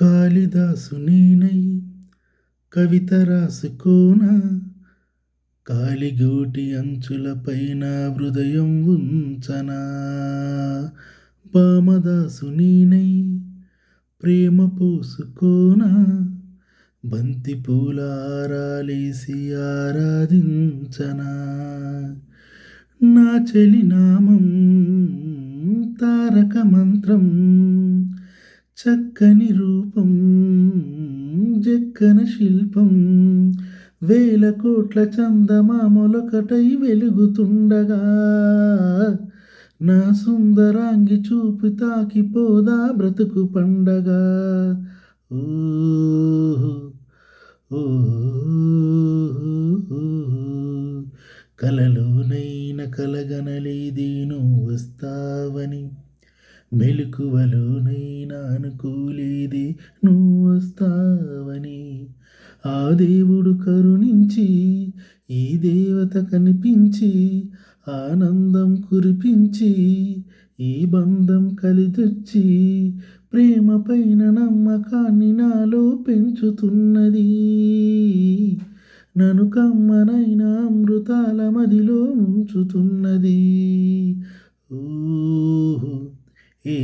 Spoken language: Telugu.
కాళిదాసు నేనై కవిత రాసుకోనా, కాలిగోటి అంచులపైన హృదయం ఉంచనా. భామదాసు నేనై ప్రేమ పోసుకోనా, బంతి పూల ఆరాలేసి ఆరాధించనా. నా చెలి నామం తారక మంత్రం, చక్కని రూపం జక్కన శిల్పం. వేల కోట్ల చందమామలొకటై వెలుగుతుండగా, నా సుందరాంగి చూపు తాకిపోదా బ్రతుకు పండగ. ఓహో ఓహో, కలలోనైన కలగనలేదే నువ్వు వస్తావని, మెలకువలోనైనా అనుకోలేదే నువ్వు వస్తావని. ఆ దేవుడు కరుణించి ఈ దేవత కనిపించి ఆనందం కురిపించి ఈ బంధం కలిదొచ్చి ప్రేమ పైన నమ్మకాన్ని నాలో పెంచుతున్నది. నన్ను కమ్మనైన అమృతాల మదిలో ఉంచుతున్నది. ఓహో ఏ